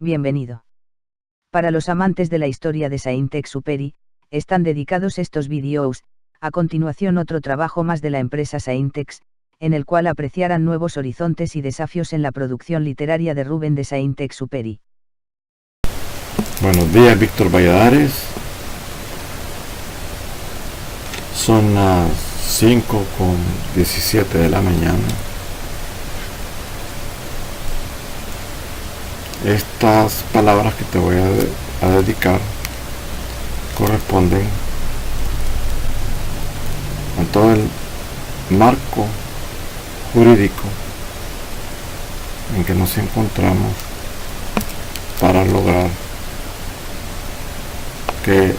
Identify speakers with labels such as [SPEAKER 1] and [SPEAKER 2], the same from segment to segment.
[SPEAKER 1] Bienvenido. Para los amantes de la historia de Saint-Exupéry, están dedicados estos vídeos. A continuación otro trabajo más de la empresa Saint-Ex, en el cual apreciarán nuevos horizontes y desafíos en la producción literaria de Rubén de Saint-Exupéry.
[SPEAKER 2] Buenos días, Víctor Valladares. Son las 5:17 de la mañana. Estas palabras que te voy a dedicar corresponden a todo el marco jurídico en que nos encontramos para lograr que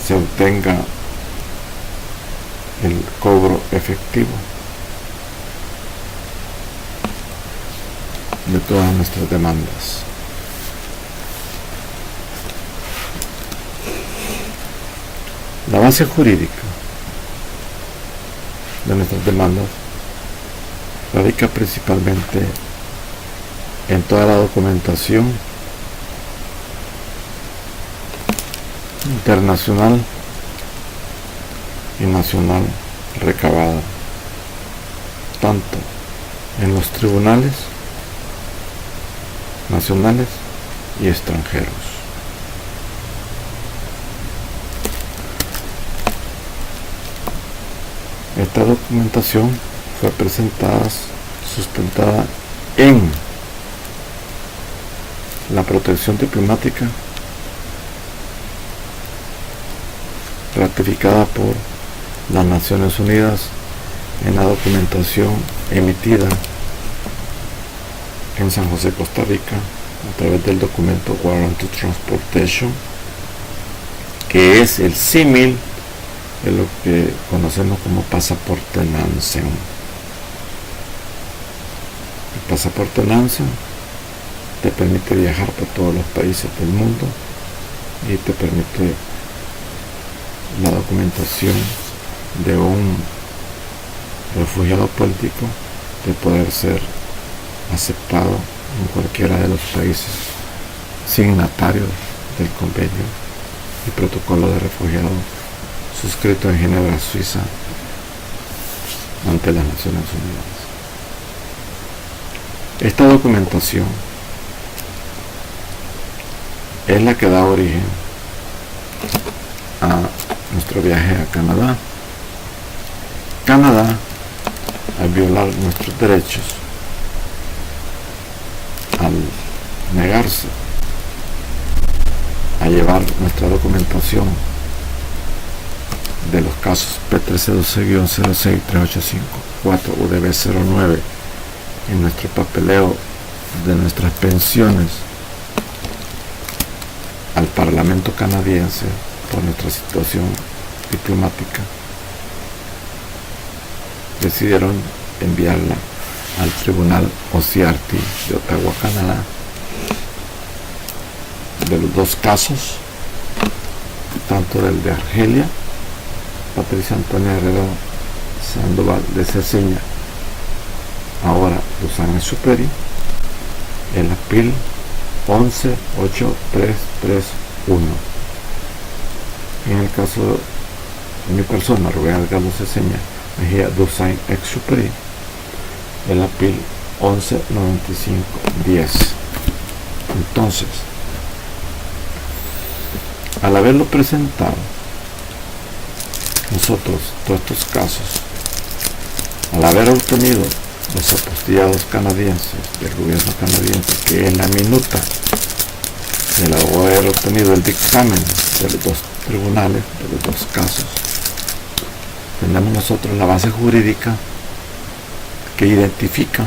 [SPEAKER 2] se obtenga el cobro efectivo de todas nuestras demandas. La base jurídica de nuestras demandas radica principalmente en toda la documentación internacional y nacional recabada, tanto en los tribunales nacionales y extranjeros. Esta documentación fue presentada, sustentada en la protección diplomática ratificada por las Naciones Unidas en la documentación emitida en San José, Costa Rica, a través del documento Warrant to Transportation, que es el símil de lo que conocemos como pasaporte Nansen. El pasaporte Nansen te permite viajar por todos los países del mundo y te permite la documentación de un refugiado político de poder ser aceptado en cualquiera de los países signatarios del convenio y protocolo de refugiados suscrito en Ginebra, Suiza, ante las Naciones Unidas. Esta documentación es la que da origen a nuestro viaje a Canadá. Canadá, al violar nuestros derechos, al negarse a llevar nuestra documentación de los casos P1312-06385-4 UDB09 en nuestro papeleo de nuestras pensiones al Parlamento canadiense por nuestra situación diplomática, decidieron enviarla al Tribunal OCRT de Ottawa, Canadá, de los dos casos, tanto del de Argelia, Patricia Antonia Herrera Sandoval de Ceciña, ahora Saint-Exupéry, el apil 118331. En el caso de mi persona, Rubén Edgardo Ceciña Mejía de Saint-Exupéry, el apil 119510. Entonces, al haberlo presentado nosotros todos estos casos, al haber obtenido los apostillados canadienses del gobierno canadiense, que en la minuta del haber obtenido el dictamen de los dos tribunales, de los dos casos, tenemos nosotros la base jurídica que identifica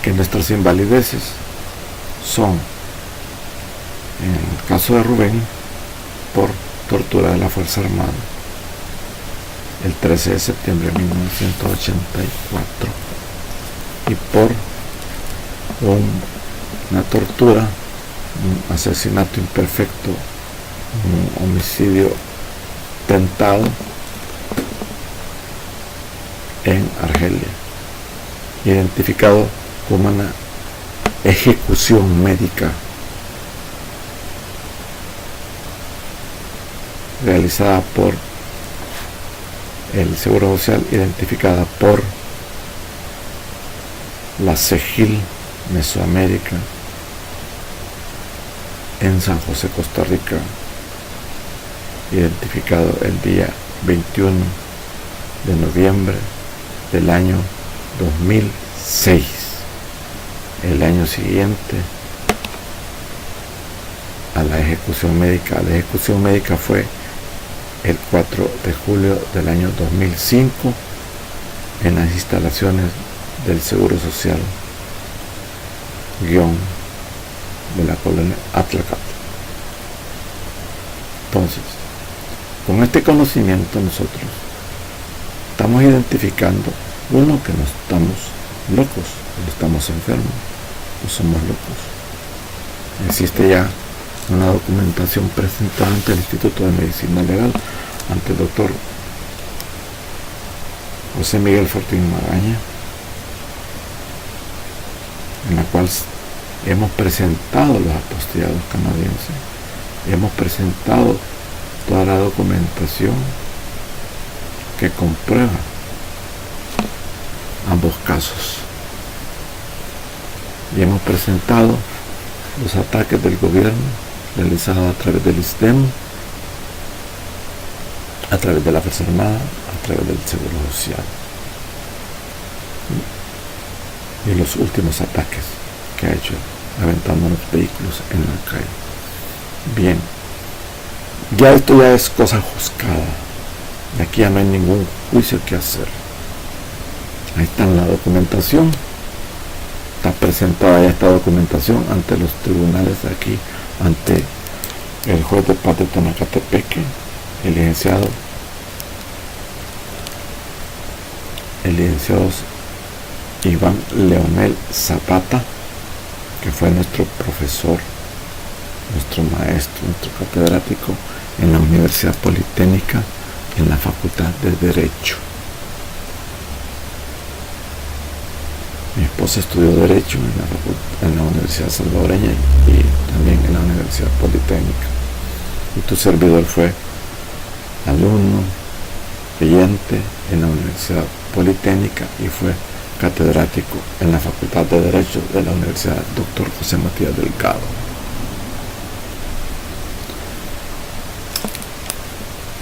[SPEAKER 2] que nuestras invalideces son, en el caso de Rubén, por tortura de la Fuerza Armada, el 13 de septiembre de 1984, y por una tortura, un asesinato imperfecto, un homicidio tentado en Argelia, identificado como una ejecución médica realizada por el Seguro Social, identificada por la CEGIL Mesoamérica en San José, Costa Rica, identificado el día 21 de noviembre del año 2006. El año siguiente a la ejecución médica. La ejecución médica fue el 4 de julio del año 2005 en las instalaciones del Seguro Social de la colonia Atlacatl. Entonces, con este conocimiento nosotros estamos identificando, uno, que no estamos locos, no estamos enfermos, no somos locos. Existe ya una documentación presentada ante el Instituto de Medicina Legal, ante el doctor José Miguel Fortín Magaña, en la cual hemos presentado los apostillados canadienses, hemos presentado toda la documentación que comprueba ambos casos, y hemos presentado los ataques del gobierno realizados a través del ISDEM, a través de la Fuerza Armada, a través del Seguro Social, y los últimos ataques que ha hecho aventando los vehículos en la calle. Bien, ya esto ya es cosa juzgada, y aquí ya no hay ningún juicio que hacer. Ahí está la documentación, está presentada ya esta documentación ante los tribunales de aquí, ante el juez de paz de Tonacatepeque, el licenciado Iván Leonel Zapata, que fue nuestro profesor, nuestro maestro, nuestro catedrático en la Universidad Politécnica, en la Facultad de Derecho. Mi esposa estudió Derecho en la Universidad Salvadoreña y también en la Universidad Politécnica. Y tu servidor fue alumno, brillante en la Universidad Politécnica y fue catedrático en la Facultad de Derecho de la Universidad Dr. José Matías Delgado.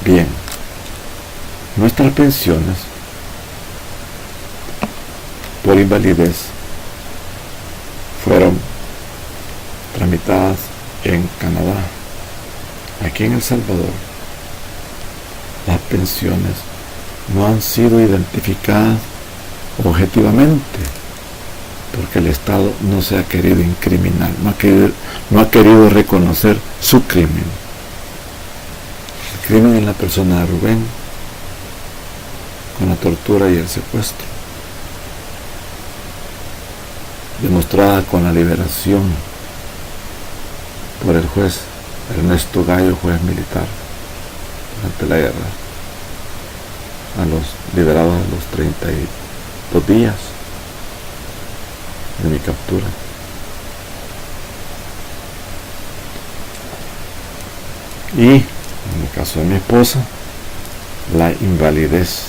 [SPEAKER 2] Bien, nuestras pensiones por invalidez fueron tramitadas en Canadá. Aquí en El Salvador, las pensiones no han sido identificadas objetivamente, porque el Estado no se ha querido incriminar, no ha querido reconocer su crimen. El crimen en la persona de Rubén, con la tortura y el secuestro, demostrada con la liberación por el juez Ernesto Gallo, juez militar, durante la guerra, a los liberados a los 32 días de mi captura. Y en el caso de mi esposa, la invalidez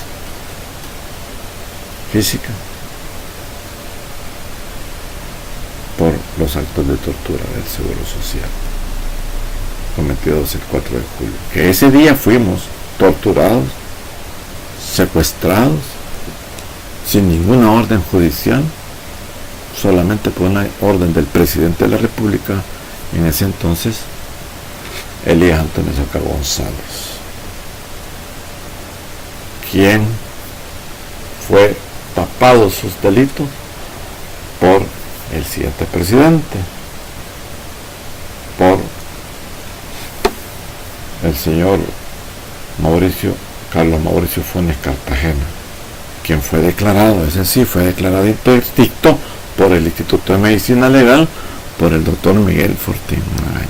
[SPEAKER 2] física por los actos de tortura del Seguro Social cometidos el 4 de julio, que ese día fuimos torturados, secuestrados, sin ninguna orden judicial, solamente por una orden del presidente de la República, en ese entonces, Elías Antonio Soca González, quien fue tapado sus delitos por el siguiente presidente, por el señor Carlos Mauricio Funes Cartagena, quien fue declarado, ese sí, fue declarado interdicto por el Instituto de Medicina Legal, por el doctor Miguel Fortín Magaña,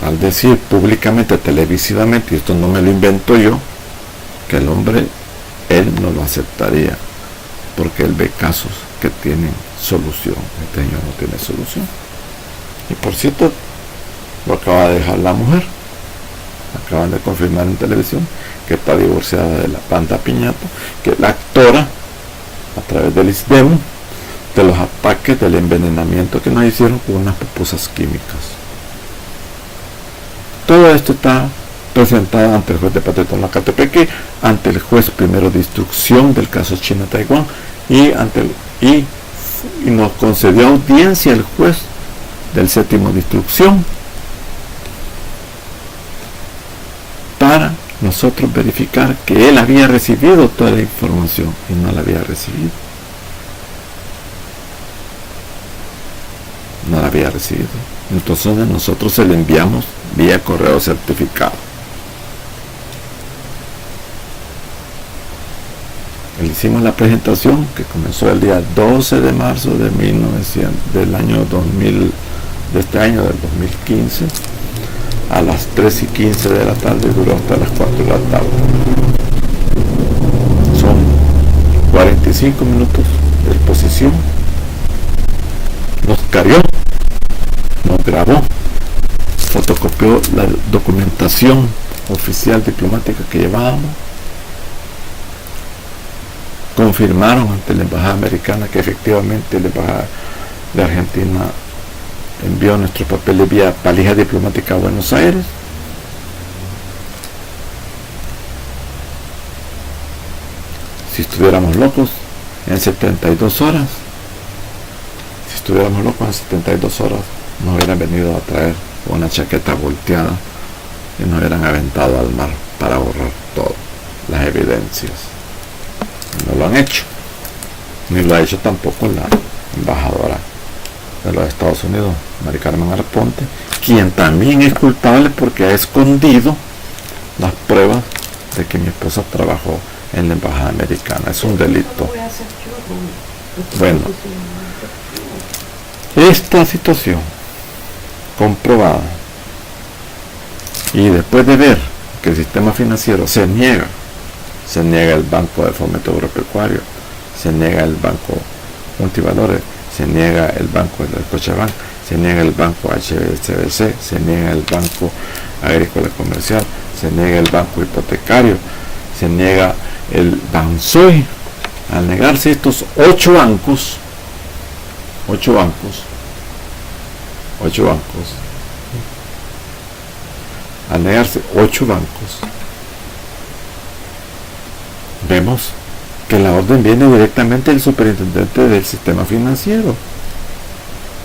[SPEAKER 2] al decir públicamente, televisivamente, y esto no me lo invento yo, que el hombre, él no lo aceptaría, porque él ve casos que tienen solución. Este año no tiene solución. Y por cierto, lo acaba de dejar la mujer. Acaban de confirmar en televisión que está divorciada de la Panda Piñato, que es la actora, a través del ISDEM, de los ataques del envenenamiento que nos hicieron con unas pupusas químicas. Todo esto está presentado ante el juez de Patetón Lacatepeque, ante el juez primero de instrucción del caso China-Taiwán, y nos concedió audiencia el juez del séptimo de instrucción para nosotros verificar que él había recibido toda la información y no la había recibido. No la había recibido. Entonces nosotros se le enviamos vía correo certificado. Le hicimos la presentación que comenzó el día 12 de marzo del año 2000, de este año del 2015, a las 3:15 de la tarde, duró hasta las 4 de la tarde. Son 45 minutos de exposición. Nos carió, nos grabó, fotocopió la documentación oficial diplomática que llevábamos, confirmaron ante la embajada americana que efectivamente la embajada de Argentina envió nuestros papeles vía valija diplomática a Buenos Aires. Si estuviéramos locos, en 72 horas, nos hubieran venido a traer una chaqueta volteada y nos hubieran aventado al mar para borrar todas las evidencias. No lo han hecho, ni lo ha hecho tampoco la embajadora de los Estados Unidos, Mari Carmen Arponte, quien también es culpable porque ha escondido las pruebas de que mi esposa trabajó en la embajada americana. Es un delito. Bueno, esta situación comprobada, y después de ver que el sistema financiero se niega el Banco de Fomento Agropecuario, se niega el Banco Multivalores, se niega el Banco de Cochabamba, se niega el Banco HSBC, se niega el Banco Agrícola Comercial, se niega el Banco Hipotecario, se niega el Bansoy. Al negarse estos 8 bancos, al negarse 8 bancos, vemos que la orden viene directamente del superintendente del sistema financiero,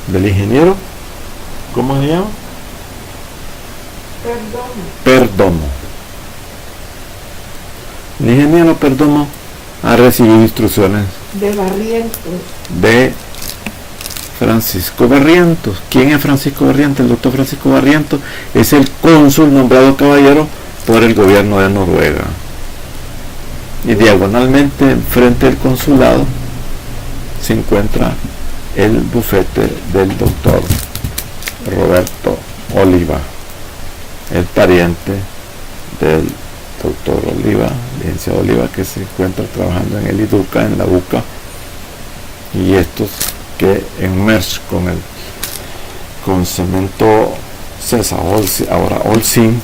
[SPEAKER 2] del ingeniero, ¿cómo se llama? Perdomo. El ingeniero Perdomo ha recibido instrucciones de Francisco Barrientos. ¿Quién es Francisco Barrientos? El doctor Francisco Barrientos es el cónsul nombrado caballero por el gobierno de Noruega. Y diagonalmente, enfrente del consulado, se encuentra el bufete del doctor Roberto Oliva, el pariente del doctor Oliva, licenciado Oliva, que se encuentra trabajando en el IDUCA, en la UCA, y estos que en merge con Cemento César, ahora Olsin,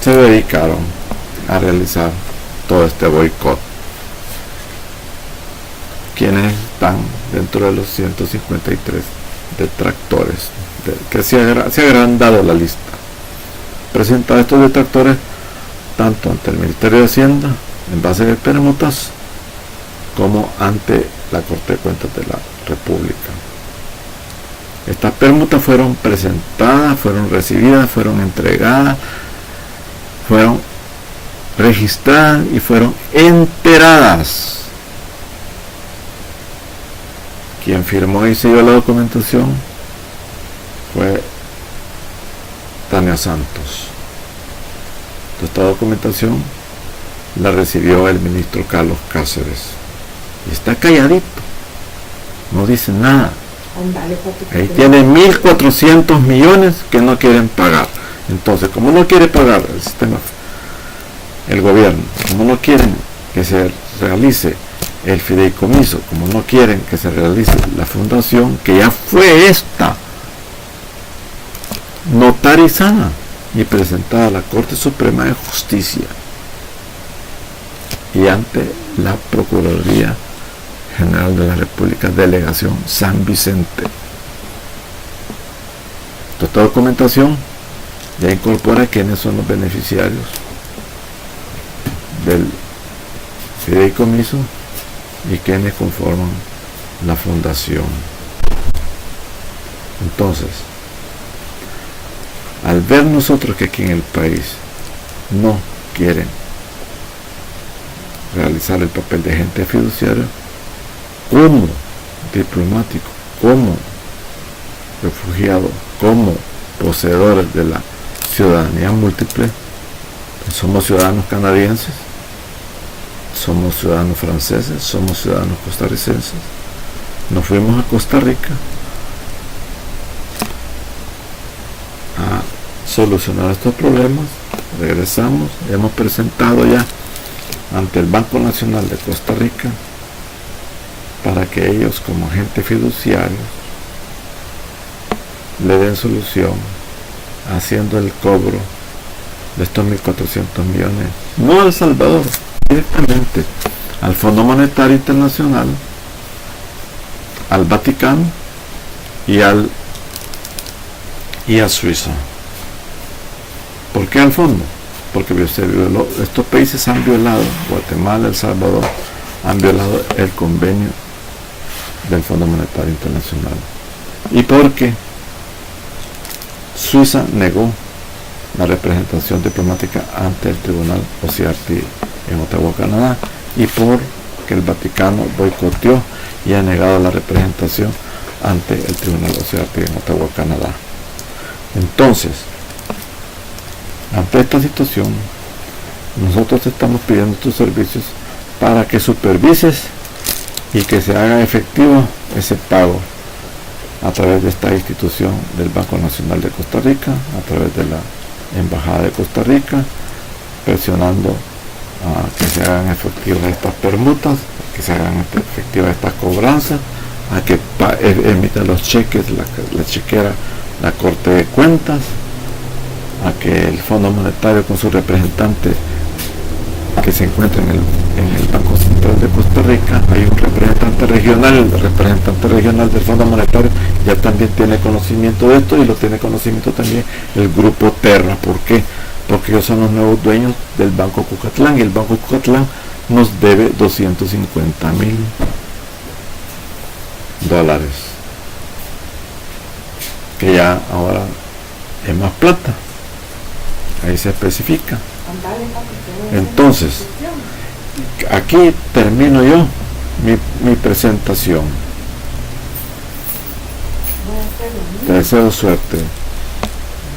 [SPEAKER 2] se dedicaron a realizar todo este boicot. Quienes están dentro de los 153 detractores, que se ha agrandado la lista. Presenta estos detractores tanto ante el Ministerio de Hacienda, en base de permutas, como ante la Corte de Cuentas de la República. Estas permutas fueron presentadas, fueron recibidas, fueron entregadas, fueron registradas y fueron enteradas. Quien firmó y selló la documentación fue Tania Santos. Esta documentación la recibió el ministro Carlos Cáceres y está calladito, no dice nada. Ahí tiene 1.400 millones que no quieren pagar. Entonces, como no quiere pagar el gobierno, como no quieren que se realice el fideicomiso, como no quieren que se realice la fundación, que ya fue esta notarizada y presentada a la Corte Suprema de Justicia y ante la Procuraduría General de la República, Delegación San Vicente. Esta documentación ya incorpora quiénes son los beneficiarios del fideicomiso y quienes conforman la fundación. Entonces, al ver nosotros que aquí en el país no quieren realizar el papel de agente fiduciario, como diplomático, como refugiado, como poseedores de la ciudadanía múltiple, somos ciudadanos canadienses, somos ciudadanos franceses, somos ciudadanos costarricenses, nos fuimos a Costa Rica a solucionar estos problemas, regresamos, hemos presentado ya ante el Banco Nacional de Costa Rica para que ellos como agentes fiduciarios le den solución haciendo el cobro de estos 1.400 millones, no a El Salvador, directamente al Fondo Monetario Internacional, al Vaticano y a Suiza. ¿Por qué al fondo? Porque estos países han violado, Guatemala, El Salvador, han violado el convenio del Fondo Monetario Internacional. Y porque Suiza negó la representación diplomática ante el Tribunal OCRT en Ottawa, Canadá, y porque el Vaticano boicoteó y ha negado la representación ante el Tribunal OCRT en Ottawa, Canadá. Entonces, ante esta situación, nosotros estamos pidiendo tus servicios para que supervises y que se haga efectivo ese pago a través de esta institución del Banco Nacional de Costa Rica, a través de la Embajada de Costa Rica, presionando a que se hagan efectivas estas permutas, que se hagan efectivas estas cobranzas, a que emita los cheques, la chequera, la Corte de Cuentas, a que el Fondo Monetario con su representante que se encuentra en el Banco Central de Costa Rica, hay un representante regional, el representante regional del Fondo Monetario ya también tiene conocimiento de esto, y lo tiene conocimiento también el Grupo Terra. ¿Por qué? Porque ellos son los nuevos dueños del Banco Cucatlán, y el Banco Cucatlán nos debe $250,000, que ya ahora es más plata, ahí se especifica. Entonces, aquí termino yo mi presentación. Te deseo suerte,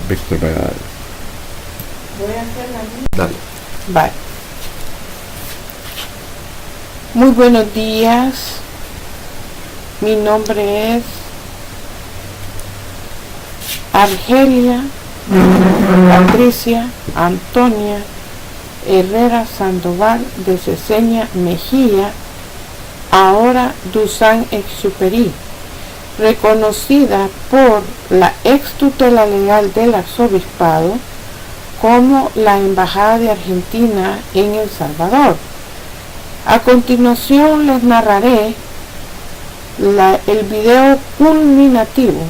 [SPEAKER 2] Víctor Valladares.
[SPEAKER 3] Voy a hacer la misma.
[SPEAKER 2] Dale.
[SPEAKER 3] Vale. Muy buenos días. Mi nombre es Argelia Patricia Antonia Herrera Sandoval de Ceseña Mejía, ahora Dusan Exuperi, reconocida por la ex tutela legal del arzobispado como la Embajada de Argentina en El Salvador. A continuación les narraré el video culminativo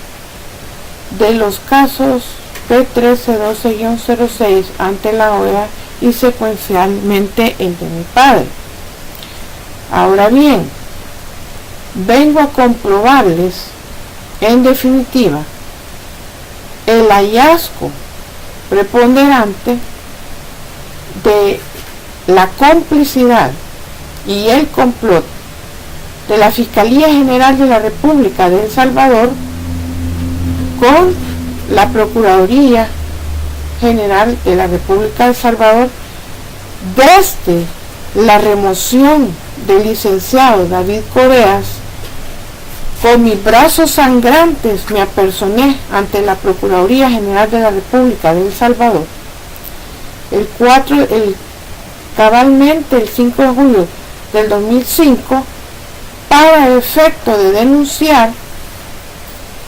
[SPEAKER 3] de los casos P1312-06 ante la OEA y secuencialmente el de mi padre. Ahora bien, vengo a comprobarles en definitiva el hallazgo preponderante de la complicidad y el complot de la Fiscalía General de la República de El Salvador con la Procuraduría General de la República de El Salvador, desde la remoción del licenciado David Coreas. Con mis brazos sangrantes me apersoné ante la Procuraduría General de la República de El Salvador cabalmente el 5 de julio del 2005 para el efecto de denunciar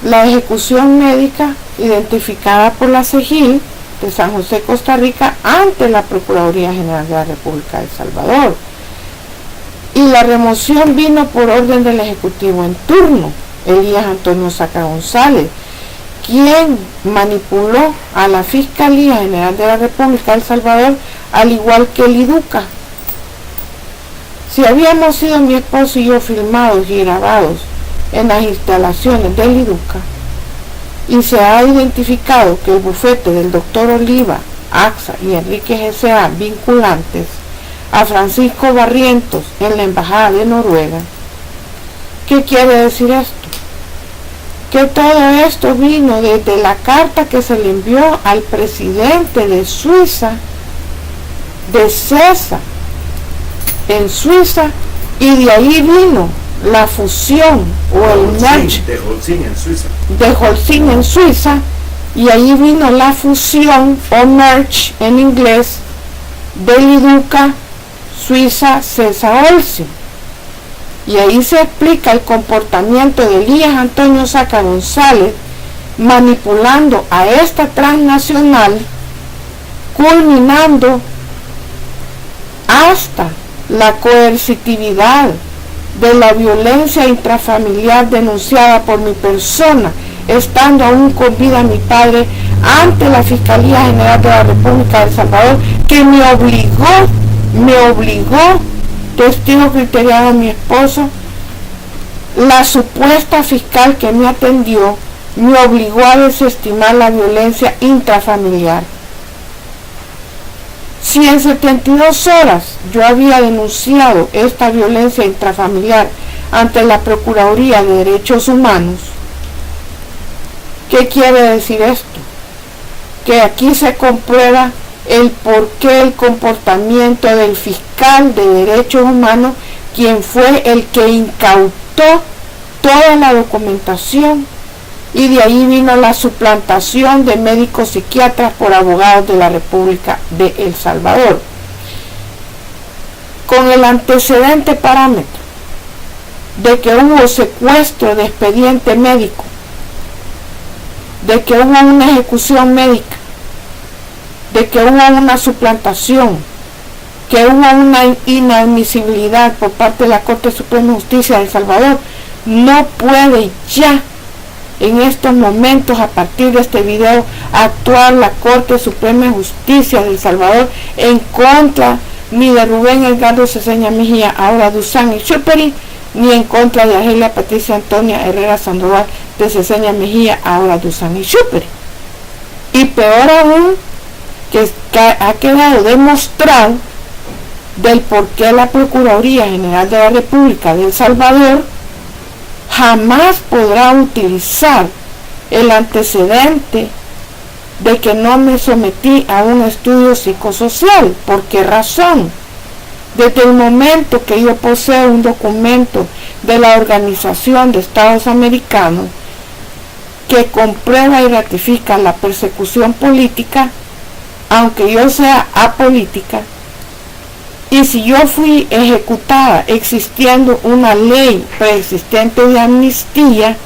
[SPEAKER 3] la ejecución médica identificada por la CEGIL de San José, Costa Rica, ante la Procuraduría General de la República de El Salvador. Y la remoción vino por orden del Ejecutivo en turno, Elías Antonio Saca González, quien manipuló a la Fiscalía General de la República de El Salvador, al igual que el IDUCA. Si habíamos sido mi esposo y yo filmados y grabados en las instalaciones del IDUCA, y se ha identificado que el bufete del doctor Oliva, AXA y Enrique GCA vinculantes a Francisco Barrientos en la Embajada de Noruega, ¿qué quiere decir esto? Que todo esto vino desde la carta que se le envió al presidente de Suiza, de César, en Suiza, y de ahí vino la fusión o el merge
[SPEAKER 4] de Holcim en Suiza.
[SPEAKER 3] De Holcim en Suiza, y ahí vino la fusión o merge en inglés del IDUCA Suiza César Holcim. Y ahí se explica el comportamiento de Elías Antonio Saca González manipulando a esta transnacional, culminando hasta la coercitividad de la violencia intrafamiliar denunciada por mi persona, estando aún con vida mi padre, ante la Fiscalía General de la República de El Salvador, que me obligó, testigo criteriado a mi esposo, la supuesta fiscal que me atendió, me obligó a desestimar la violencia intrafamiliar. Si en 72 horas yo había denunciado esta violencia intrafamiliar ante la Procuraduría de Derechos Humanos, ¿qué quiere decir esto? Que aquí se comprueba el porqué el comportamiento del fiscal de Derechos Humanos, quien fue el que incautó toda la documentación, y de ahí vino la suplantación de médicos psiquiatras por abogados de la República de El Salvador. Con el antecedente parámetro de que hubo secuestro de expediente médico, de que hubo una ejecución médica, de que hubo una suplantación, que hubo una inadmisibilidad por parte de la Corte Suprema de Justicia de El Salvador, no puede ya en estos momentos, a partir de este video, actuar la Corte Suprema de Justicia de El Salvador en contra ni de Rubén Edgardo Ceseña Mejía, ahora Dusan y Chuperi, ni en contra de Argelia Patricia Antonia Herrera Sandoval de Ceseña Mejía, ahora Dusan y Chuperi. Y peor aún, que ha quedado demostrado del por qué la Procuraduría General de la República de El Salvador jamás podrá utilizar el antecedente de que no me sometí a un estudio psicosocial. ¿Por qué razón? Desde el momento que yo poseo un documento de la Organización de Estados Americanos que comprueba y ratifica la persecución política, aunque yo sea apolítica, y si yo fui ejecutada existiendo una ley preexistente de amnistía,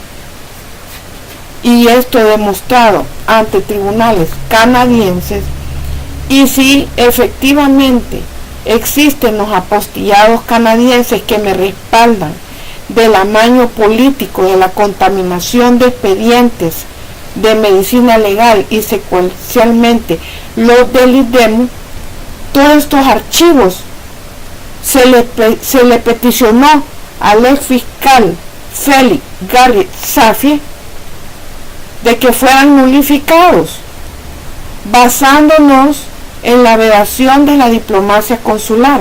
[SPEAKER 3] y esto demostrado ante tribunales canadienses, y si efectivamente existen los apostillados canadienses que me respaldan del amaño político, de la contaminación de expedientes de medicina legal y secuencialmente los del IDEMU, todos estos archivos se le peticionó al ex fiscal Félix Garrett Safi de que fueran nulificados, basándonos en la vedación de la diplomacia consular,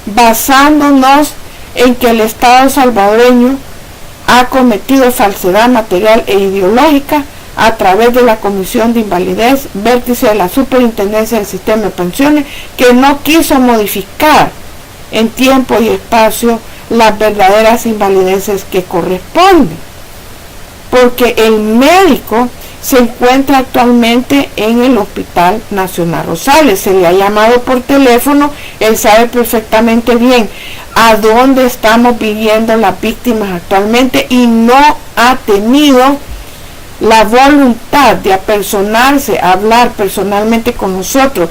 [SPEAKER 3] basándonos en que el Estado salvadoreño ha cometido falsedad material e ideológica a través de la Comisión de Invalidez, vértice de la Superintendencia del Sistema de Pensiones, que no quiso modificar en tiempo y espacio las verdaderas invalideces que corresponden, porque el médico se encuentra actualmente en el Hospital Nacional Rosales. Se le ha llamado por teléfono, él sabe perfectamente bien a dónde estamos viviendo las víctimas actualmente y no ha tenido la voluntad de apersonarse, hablar personalmente con nosotros,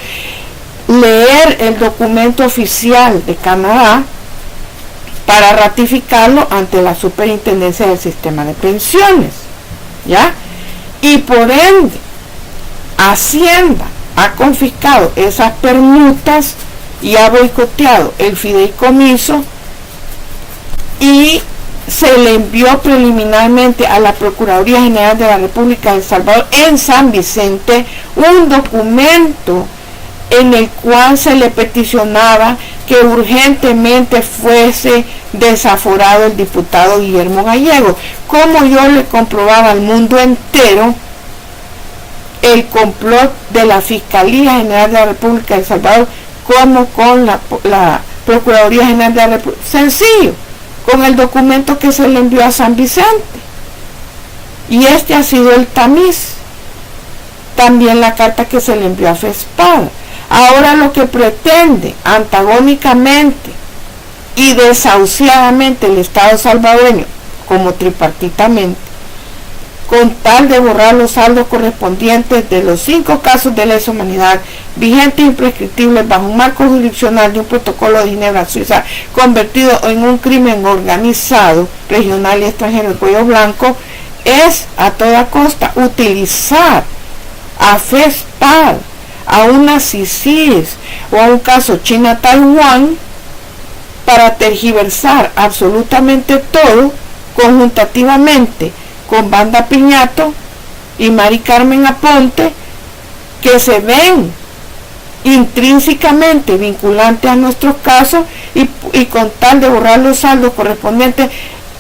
[SPEAKER 3] leer el documento oficial de Canadá para ratificarlo ante la Superintendencia del Sistema de Pensiones, ¿ya? Y por ende, Hacienda ha confiscado esas permutas y ha boicoteado el fideicomiso y se le envió preliminarmente a la Procuraduría General de la República de El Salvador en San Vicente un documento en el cual se le peticionaba que urgentemente fuese desaforado el diputado Guillermo Gallego. Como yo le comprobaba al mundo entero el complot de la Fiscalía General de la República de El Salvador como con la Procuraduría General de la República. Sencillo, con el documento que se le envió a San Vicente. Y este ha sido el tamiz. También la carta que se le envió a FESPAD. Ahora lo que pretende antagónicamente y desahuciadamente el Estado salvadoreño, como tripartitamente, con tal de borrar los saldos correspondientes de los 5 casos de lesa humanidad vigentes e imprescriptibles bajo un marco jurisdiccional de un protocolo de Ginebra, Suiza, convertido en un crimen organizado, regional y extranjero de cuello blanco, es a toda costa utilizar a FESPAD, a una CICIS o a un caso China-Taiwán para tergiversar absolutamente todo conjuntativamente con Banda Piñato y Mari Carmen Aponte, que se ven intrínsecamente vinculantes a nuestros casos y con tal de borrar los saldos correspondientes,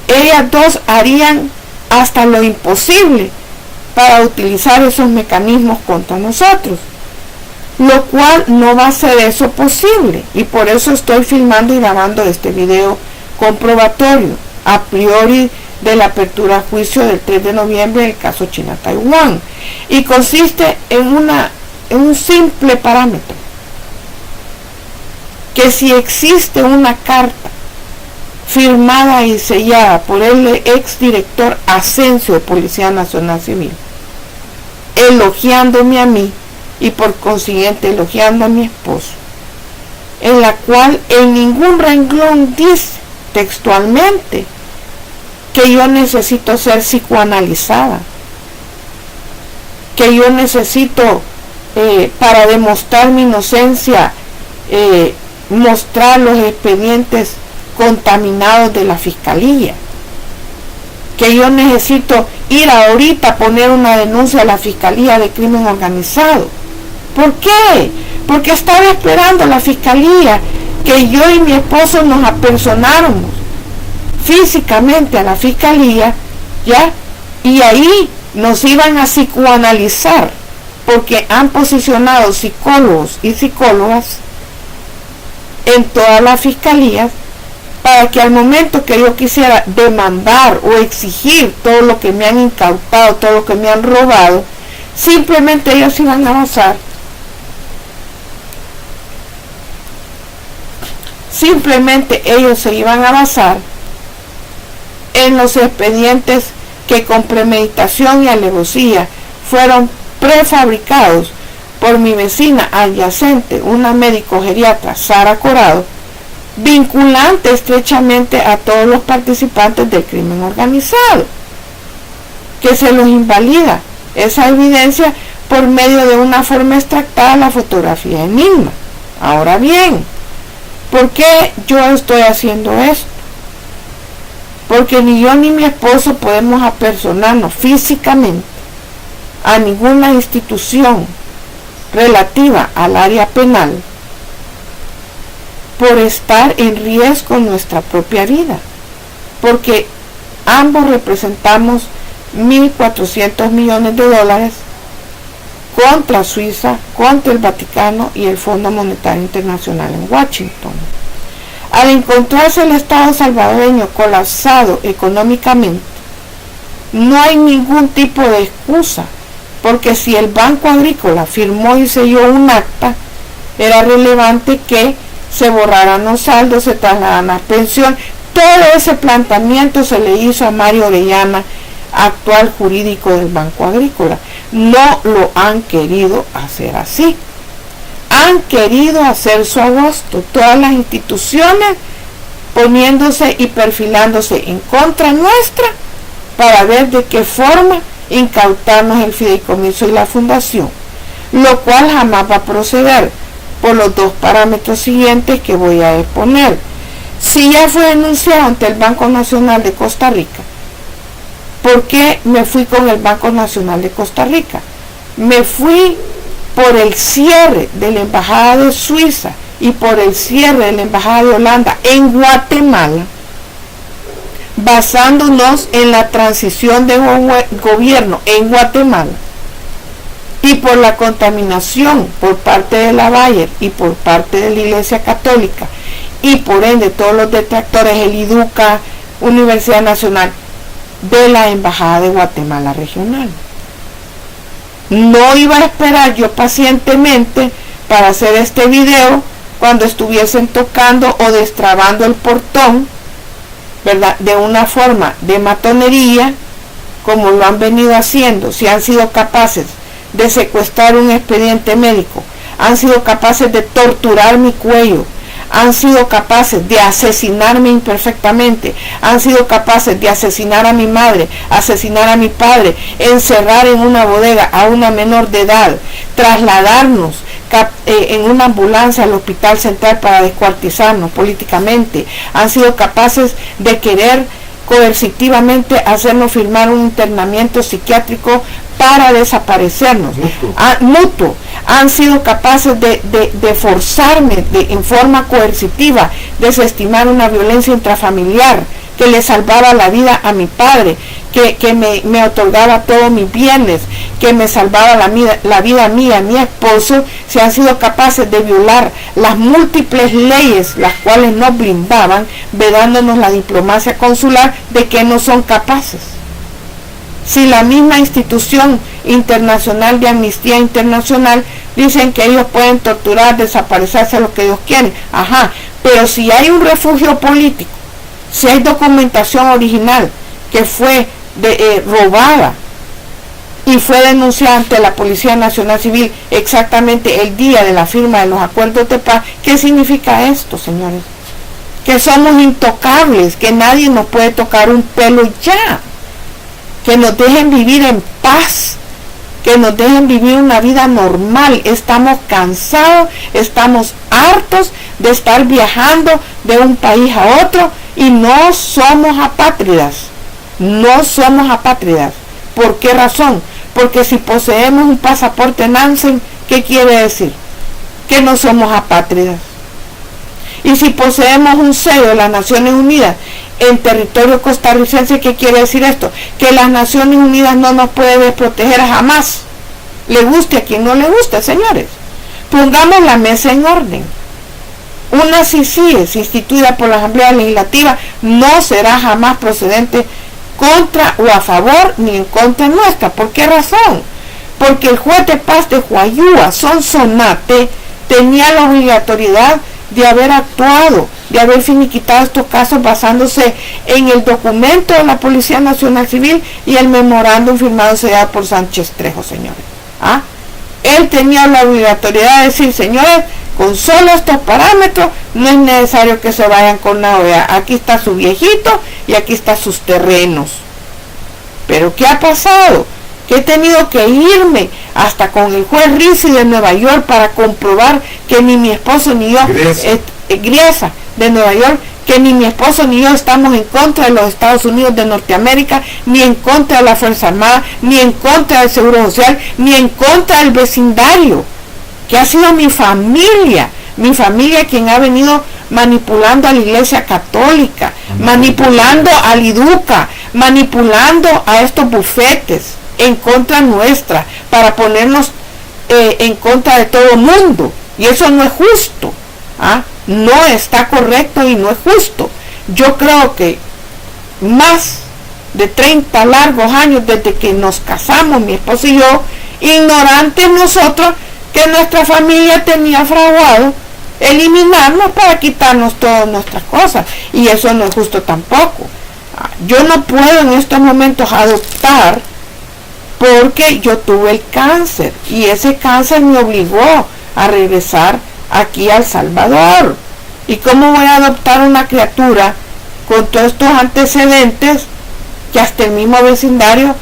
[SPEAKER 3] ellas dos harían hasta lo imposible para utilizar esos mecanismos contra nosotros, lo cual no va a ser eso posible, y por eso estoy filmando y grabando este video comprobatorio a priori de la apertura a juicio del 3 de noviembre del caso China-Taiwán, y consiste en un simple parámetro: que si existe una carta firmada y sellada por el exdirector Asensio de Policía Nacional Civil, elogiándome a mí y por consiguiente elogiando a mi esposo, en la cual en ningún renglón dice textualmente que yo necesito ser psicoanalizada, que yo necesito para demostrar mi inocencia mostrar los expedientes contaminados de la fiscalía, que yo necesito ir ahorita a poner una denuncia a la Fiscalía de Crimen Organizado. ¿Por qué? Porque estaba esperando la fiscalía que yo y mi esposo nos apersonáramos físicamente a la fiscalía, ¿ya? Y ahí nos iban a psicoanalizar, porque han posicionado psicólogos y psicólogas en todas las fiscalías para que al momento que yo quisiera demandar o exigir todo lo que me han incautado, todo lo que me han robado, simplemente ellos iban a basar se iban a basar en los expedientes que con premeditación y alevosía fueron prefabricados por mi vecina adyacente, una médico geriatra, Sara Corado, vinculante estrechamente a todos los participantes del crimen organizado, que se los invalida esa evidencia por medio de una forma extractada, la fotografía enigma. Ahora bien, ¿por qué yo estoy haciendo esto? Porque ni yo ni mi esposo podemos apersonarnos físicamente a ninguna institución relativa al área penal por estar en riesgo nuestra propia vida, porque ambos representamos 1.400 millones de dólares contra Suiza, contra el Vaticano y el Fondo Monetario Internacional en Washington. Al encontrarse el Estado salvadoreño colapsado económicamente, no hay ningún tipo de excusa porque si el Banco Agrícola firmó y selló un acta, era relevante que se borraran los saldos, se trasladaran a pensión. Todo ese planteamiento se le hizo a Mario Orellana, actual jurídico del Banco Agrícola. No lo han querido hacer así. Han querido hacer su agosto. Todas las instituciones poniéndose y perfilándose en contra nuestra para ver de qué forma incautarnos el fideicomiso y la fundación, lo cual jamás va a proceder por los dos parámetros siguientes que voy a exponer. Si ya fue denunciado ante el Banco Nacional de Costa Rica, ¿por qué me fui con el Banco Nacional de Costa Rica? Me fui por el cierre de la Embajada de Suiza y por el cierre de la Embajada de Holanda en Guatemala, basándonos en la transición de gobierno en Guatemala, y por la contaminación por parte de la Bayer y por parte de la Iglesia Católica, y por ende todos los detractores, el IDUCA, Universidad Nacional, de la Embajada de Guatemala Regional. No iba a esperar yo pacientemente para hacer este video cuando estuviesen tocando o destrabando el portón, ¿verdad?, de una forma de matonería, como lo han venido haciendo. Si han sido capaces de secuestrar un expediente médico, han sido capaces de torturar mi cuello, han sido capaces de asesinarme imperfectamente, han sido capaces de asesinar a mi madre, asesinar a mi padre, encerrar en una bodega a una menor de edad, trasladarnos en una ambulancia al Hospital Central para descuartizarnos políticamente, han sido capaces de querer coercitivamente hacernos firmar un internamiento psiquiátrico para desaparecernos, mutuo. Han sido capaces de forzarme en forma coercitiva, desestimar una violencia intrafamiliar que le salvaba la vida a mi padre, que me otorgaba todos mis bienes, que me salvaba la vida mía, mi esposo. Se han sido capaces de violar las múltiples leyes las cuales nos blindaban, vedándonos la diplomacia consular, de que no son capaces. Si la misma institución internacional de Amnistía Internacional dicen que ellos pueden torturar, desaparecerse, lo que ellos quieren, pero si hay un refugio político, si hay documentación original que fue robada y fue denunciada ante la Policía Nacional Civil exactamente el día de la firma de los acuerdos de paz, ¿qué significa esto, señores? Que somos intocables, que nadie nos puede tocar un pelo ya, que nos dejen vivir en paz, que nos dejen vivir una vida normal. Estamos cansados, estamos hartos de estar viajando de un país a otro y no somos apátridas. No somos apátridas. ¿Por qué razón? Porque si poseemos un pasaporte Nansen, ¿qué quiere decir? Que no somos apátridas. Y si poseemos un sello de las Naciones Unidas en territorio costarricense, ¿qué quiere decir esto? Que las Naciones Unidas no nos puede proteger jamás. Le guste a quien no le guste, señores. Pongamos la mesa en orden. Una CICIES instituida por la Asamblea Legislativa no será jamás procedente contra o a favor ni en contra nuestra. ¿Por qué razón? Porque el juez de paz de Huayúa, Sonsonate, tenía la obligatoriedad de haber actuado, de haber finiquitado estos casos basándose en el documento de la Policía Nacional Civil y el memorándum firmado sellado por Sánchez Trejo, señores. Él tenía la obligatoriedad de decir, señores, con solo estos parámetros no es necesario que se vayan con la OEA. Aquí está su viejito y aquí están sus terrenos. Pero ¿qué ha pasado? Que he tenido que irme hasta con el juez Rizzi de Nueva York para comprobar que ni mi esposo ni yo, Griesa de Nueva York, que ni mi esposo ni yo estamos en contra de los Estados Unidos de Norteamérica, ni en contra de la Fuerza Armada, ni en contra del Seguro Social, ni en contra del vecindario, que ha sido mi familia quien ha venido manipulando a la Iglesia Católica, manipulando al IDUCA, manipulando a estos bufetes en contra nuestra, para ponernos en contra de todo el mundo. Y eso no es justo. No está correcto y no es justo. Yo creo que más de 30 largos años desde que nos casamos, mi esposo y yo, ignorantes nosotros que nuestra familia tenía fraguado eliminarnos para quitarnos todas nuestras cosas, y eso no es justo tampoco. Yo no puedo en estos momentos adoptar porque yo tuve el cáncer y ese cáncer me obligó a regresar aquí a El Salvador. ¿Y cómo voy a adoptar una criatura con todos estos antecedentes que hasta el mismo vecindario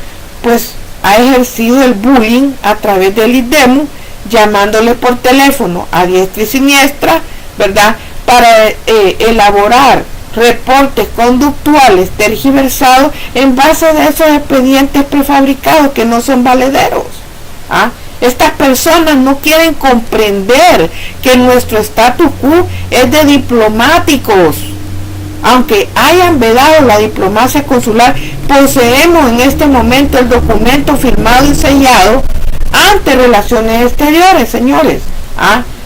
[SPEAKER 3] pues ha ejercido el bullying a través del IDEMU, llamándole por teléfono a diestra y siniestra, ¿verdad?, para elaborar reportes conductuales tergiversados en base de esos expedientes prefabricados que no son valederos? Estas personas no quieren comprender que nuestro status quo es de diplomáticos. Aunque hayan vedado la diplomacia consular, poseemos en este momento el documento firmado y sellado ante Relaciones Exteriores, señores.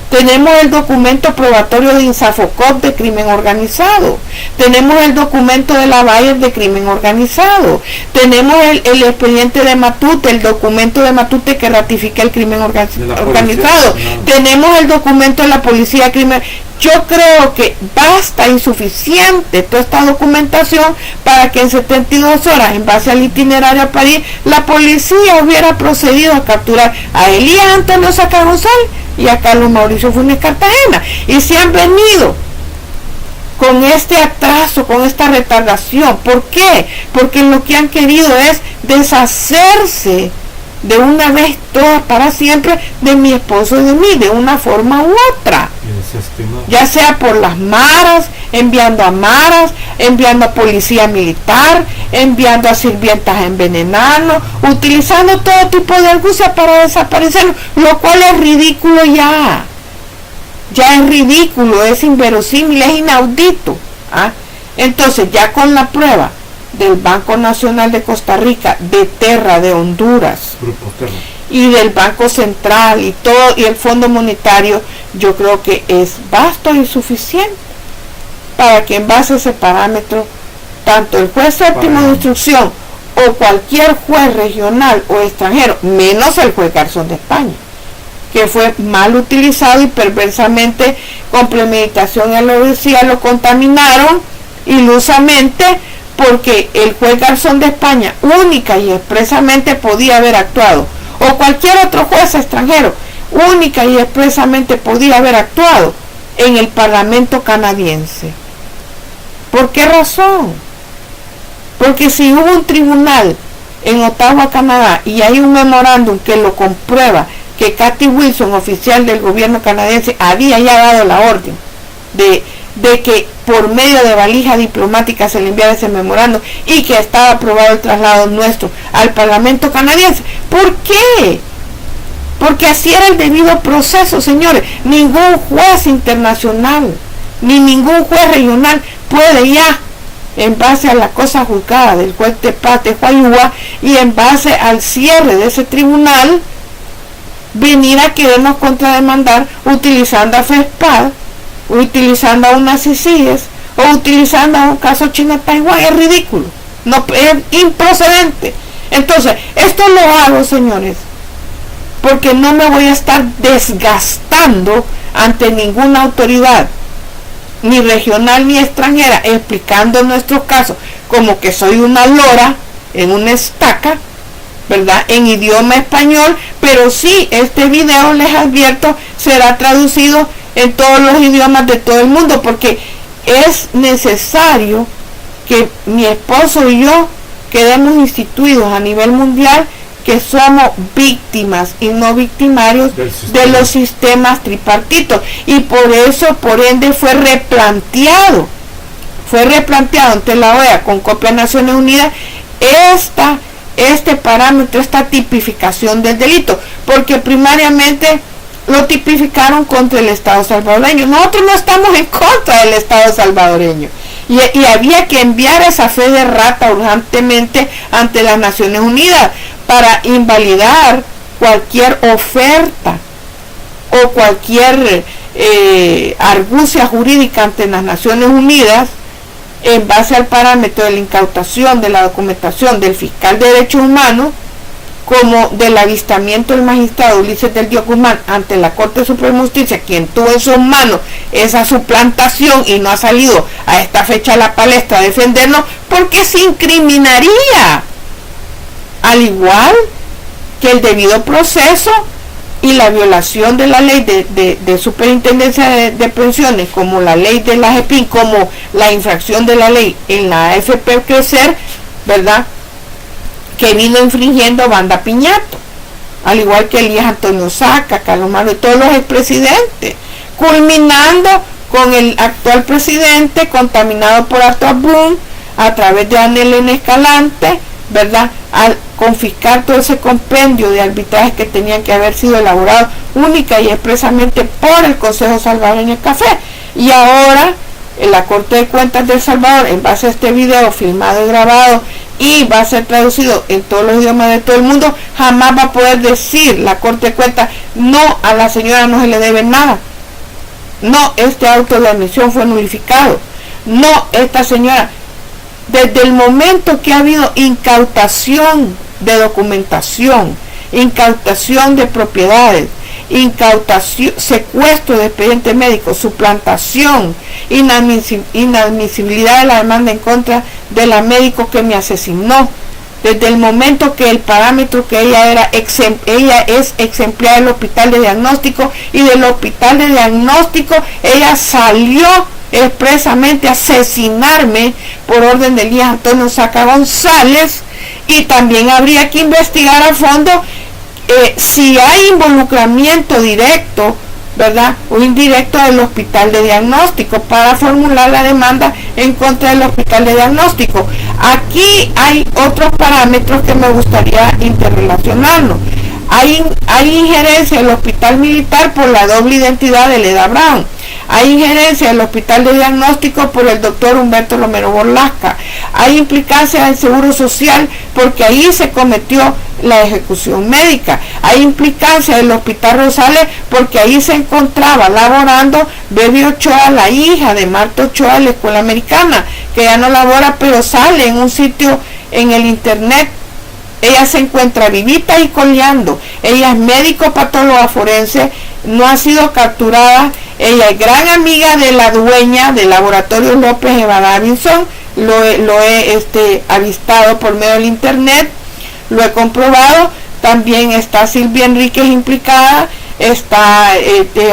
[SPEAKER 3] Tenemos el documento probatorio de Insafocop de crimen organizado. Tenemos el documento de la Bayer de crimen organizado. Tenemos el expediente de Matute, el documento de Matute que ratifica el crimen organizado. Tenemos el documento de la policía de crimen. Yo creo que basta insuficiente toda esta documentación para que en 72 horas, en base al itinerario a París, la policía hubiera procedido a capturar a Elías Antonio Saca González y a Carlos Mauricio Funes Cartagena. Y se han venido con este atraso, con esta retardación. ¿Por qué? Porque lo que han querido es deshacerse de una vez todas para siempre de mi esposo y de mí, de una forma u otra, ya sea por las maras, enviando a policía militar, enviando a sirvientas a envenenarnos, utilizando todo tipo de argucia para desaparecernos, lo cual es ridículo ya es ridículo, es inverosímil, es inaudito. Entonces, ya con la prueba del Banco Nacional de Costa Rica, de Terra, de Honduras, y del Banco Central y todo, y el Fondo Monetario, yo creo que es vasto y suficiente para que en base a ese parámetro, tanto el juez séptimo de instrucción o cualquier juez regional o extranjero, menos el juez Garzón de España, que fue mal utilizado y perversamente, con premeditación y alevosía, lo contaminaron ilusamente, porque el juez Garzón de España única y expresamente podía haber actuado, o cualquier otro juez extranjero única y expresamente podía haber actuado en el Parlamento canadiense. ¿Por qué razón? Porque si hubo un tribunal en Ottawa, Canadá, y hay un memorándum que lo comprueba, que Cathy Wilson, oficial del gobierno canadiense, había ya dado la orden de que por medio de valija diplomática se le enviara ese memorándum y que estaba aprobado el traslado nuestro al Parlamento canadiense. ¿Por qué? Porque así era el debido proceso, señores. Ningún juez internacional ni ningún juez regional puede ya, en base a la cosa juzgada del juez de paz de Huayúa y en base al cierre de ese tribunal, venir a querernos contrademandar utilizando a FESPAD, utilizando a unas CICIES o utilizando a un caso China-Taiwán. Es ridículo, no, es improcedente. Entonces, esto lo hago, señores, porque no me voy a estar desgastando ante ninguna autoridad, ni regional ni extranjera, explicando nuestros casos como que soy una lora en una estaca, ¿verdad?, en idioma español. Pero sí, este video, les advierto, será traducido en todos los idiomas de todo el mundo, porque es necesario que mi esposo y yo quedemos instituidos a nivel mundial que somos víctimas y no victimarios de los sistemas tripartitos, y por eso, por ende, fue replanteado ante la OEA con copia de Naciones Unidas este parámetro, esta tipificación del delito, porque primariamente lo tipificaron contra el Estado salvadoreño. Nosotros no estamos en contra del Estado salvadoreño, y había que enviar esa fe de rata urgentemente ante las Naciones Unidas para invalidar cualquier oferta o cualquier argucia jurídica ante las Naciones Unidas en base al parámetro de la incautación de la documentación del fiscal de derechos humanos como del avistamiento del magistrado Ulises del Dios Guzmán ante la Corte Suprema de Justicia, quien tuvo en sus manos esa suplantación y no ha salido a esta fecha a la palestra a defendernos, porque se incriminaría, al igual que el debido proceso y la violación de la ley de superintendencia de pensiones, como la ley de la AGEPIN, como la infracción de la ley en la AFP Crecer, ¿verdad?, que vino infringiendo Banda Piñato, al igual que Elías Antonio Saca, Carlos Mario y todos los expresidentes, culminando con el actual presidente contaminado por Arthur Bloom a través de Anel N. Escalante, ¿verdad?, al confiscar todo ese compendio de arbitrajes que tenían que haber sido elaborados única y expresamente por el Consejo Salvadoreño del Café. Y ahora en la Corte de Cuentas de El Salvador, en base a este video filmado y grabado, y va a ser traducido en todos los idiomas de todo el mundo, jamás va a poder decir la Corte de Cuentas: no, a la señora no se le debe nada, no, este auto de admisión fue nulificado, no, esta señora, desde el momento que ha habido incautación de documentación, incautación de propiedades, incautación, secuestro de expediente médico, suplantación, inadmisibilidad de la demanda en contra de la médico que me asesinó, desde el momento que el parámetro que ella es ex empleada del hospital de diagnóstico, y del hospital de diagnóstico ella salió expresamente a asesinarme por orden de Elías Antonio Saca González. Y también habría que investigar a fondo si hay involucramiento directo, ¿verdad?, o indirecto del hospital de diagnóstico para formular la demanda en contra del hospital de diagnóstico. Aquí hay otros parámetros que me gustaría interrelacionarnos. Hay injerencia del hospital militar por la doble identidad de Leda Brown. Hay injerencia del hospital de diagnóstico por el doctor Humberto Lomero Borlasca. Hay implicancia del Seguro Social porque ahí se cometió la ejecución médica. Hay implicancia del hospital Rosales porque ahí se encontraba laborando Baby Ochoa, la hija de Marta Ochoa de la Escuela Americana, que ya no labora pero sale en un sitio en el internet. Ella se encuentra vivita y coleando. Ella es médico patóloga forense, no ha sido capturada. Ella es gran amiga de la dueña del laboratorio López Eva Davidson. Lo he avistado por medio del internet, lo he comprobado. También está Silvia Enríquez implicada, está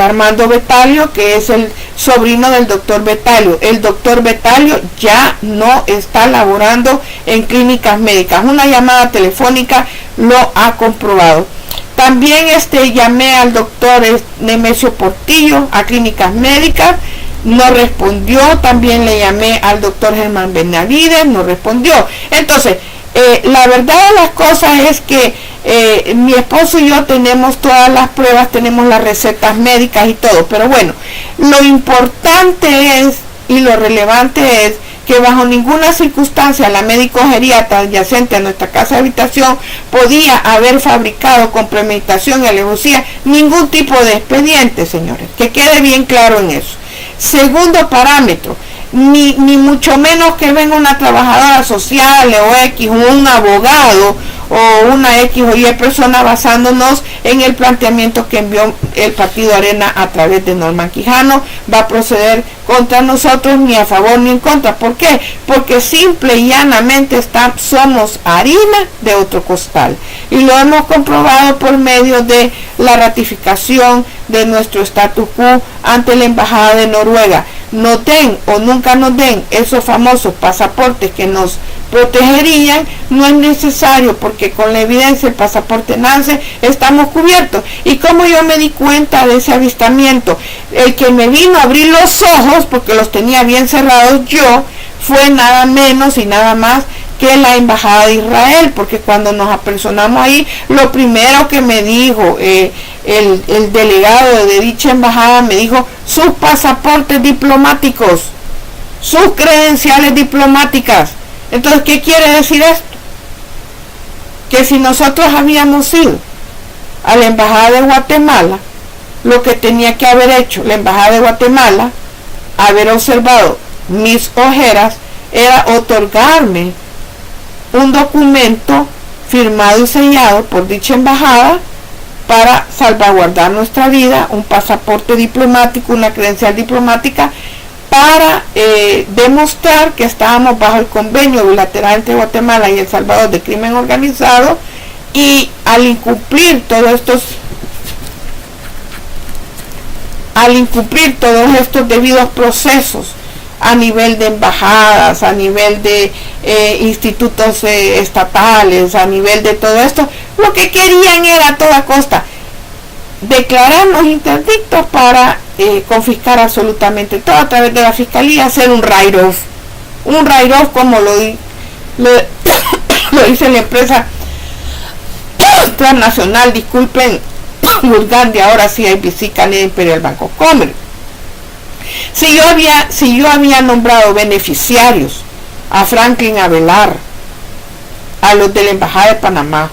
[SPEAKER 3] Armando Betalio, que es el sobrino del doctor Betalio. El doctor Betalio ya no está laborando en clínicas médicas. Una llamada telefónica lo ha comprobado. También llamé al doctor Nemesio Portillo a clínicas médicas, no respondió. También le llamé al doctor Germán Benavides, no respondió. Entonces, la verdad de las cosas es que mi esposo y yo tenemos todas las pruebas, tenemos las recetas médicas y todo, pero bueno, lo importante es y lo relevante es que bajo ninguna circunstancia la médico geriatra adyacente a nuestra casa de habitación podía haber fabricado con premeditación y alevosía ningún tipo de expediente, señores, que quede bien claro en eso. Segundo parámetro, ni mucho menos que venga una trabajadora social o X, o un abogado o una X o Y persona basándonos en el planteamiento que envió el Partido Arena a través de Norman Quijano, va a proceder contra nosotros ni a favor ni en contra. ¿Por qué? Porque simple y llanamente somos harina de otro costal, y lo hemos comprobado por medio de la ratificación de nuestro status quo ante la Embajada de Noruega. Nos den o nunca nos den esos famosos pasaportes que nos protegerían, no es necesario, porque con la evidencia del pasaporte NANSE estamos cubiertos. Y como yo me di cuenta de ese avistamiento, el que me vino a abrir los ojos, porque los tenía bien cerrados yo, fue nada menos y nada más que la Embajada de Israel, porque cuando nos apersonamos ahí, lo primero que me dijo el delegado de dicha embajada, me dijo: sus pasaportes diplomáticos, sus credenciales diplomáticas. Entonces, ¿qué quiere decir esto? Que si nosotros habíamos ido a la Embajada de Guatemala, lo que tenía que haber hecho la Embajada de Guatemala, haber observado mis ojeras, era otorgarme un documento firmado y sellado por dicha embajada para salvaguardar nuestra vida, un pasaporte diplomático, una credencial diplomática, para demostrar que estábamos bajo el convenio bilateral entre Guatemala y El Salvador de crimen organizado, y al incumplir todos estos debidos procesos a nivel de embajadas, a nivel de institutos estatales, a nivel de todo esto, lo que querían era a toda costa declararnos interdictos para confiscar absolutamente todo a través de la fiscalía, hacer un write-off como lo dice la empresa transnacional, disculpen, Burgundy, ahora sí IBC, Canadian Imperial Bank of Commerce. Si yo había nombrado beneficiarios a Franklin Avelar, a los de la Embajada de Panamá,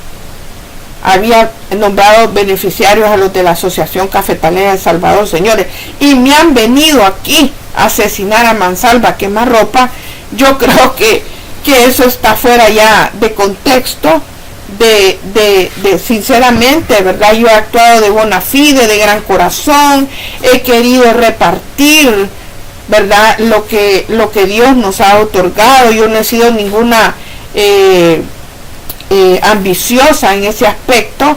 [SPEAKER 3] había nombrado beneficiarios a los de la Asociación Cafetalera de El Salvador, señores, y me han venido aquí a asesinar a mansalva, a quemarropa, yo creo que eso está fuera ya de contexto, de sinceramente, ¿verdad? Yo he actuado de bona fide, de gran corazón, he querido repartir, ¿verdad? Lo que Dios nos ha otorgado. Yo no he sido ninguna ambiciosa en ese aspecto,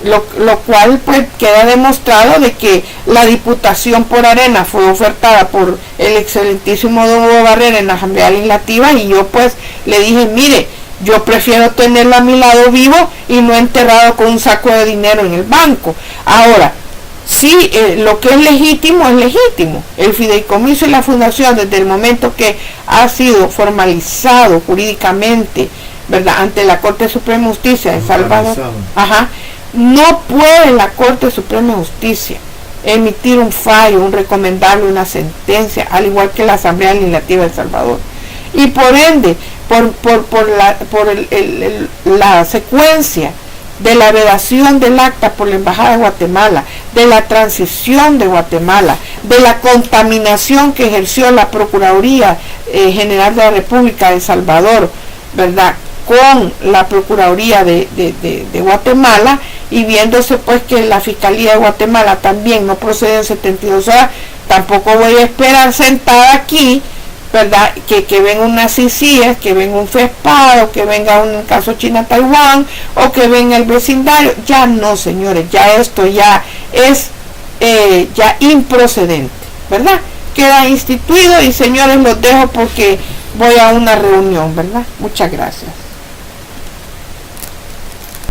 [SPEAKER 3] lo cual pues queda demostrado de que la Diputación por Arena fue ofertada por el excelentísimo Don Hugo Barrera en la Asamblea Legislativa, y yo pues le dije, mire, yo prefiero tenerlo a mi lado vivo y no enterrado con un saco de dinero en el banco. Ahora, sí, lo que es legítimo es legítimo. El fideicomiso y la fundación, desde el momento que ha sido formalizado jurídicamente, ¿verdad?, ante la Corte Suprema de Justicia de El Salvador, no puede la Corte Suprema de Justicia emitir un fallo, un recomendable, una sentencia, al igual que la Asamblea Legislativa de El Salvador. Y por ende, por la secuencia de la vedación del acta por la Embajada de Guatemala, de la transición de Guatemala, de la contaminación que ejerció la Procuraduría General de la República de El Salvador, ¿verdad?, con la Procuraduría de Guatemala, y viéndose pues que la Fiscalía de Guatemala también no procede en 72 horas, tampoco voy a esperar sentada aquí, ¿verdad?, que venga una CICIA, que venga un FESPADO, que venga un caso China-Taiwán, o que venga el vecindario. Ya no, señores, ya esto ya es ya improcedente, ¿verdad? Queda instituido, y señores, los dejo porque voy a una reunión, ¿verdad? Muchas gracias.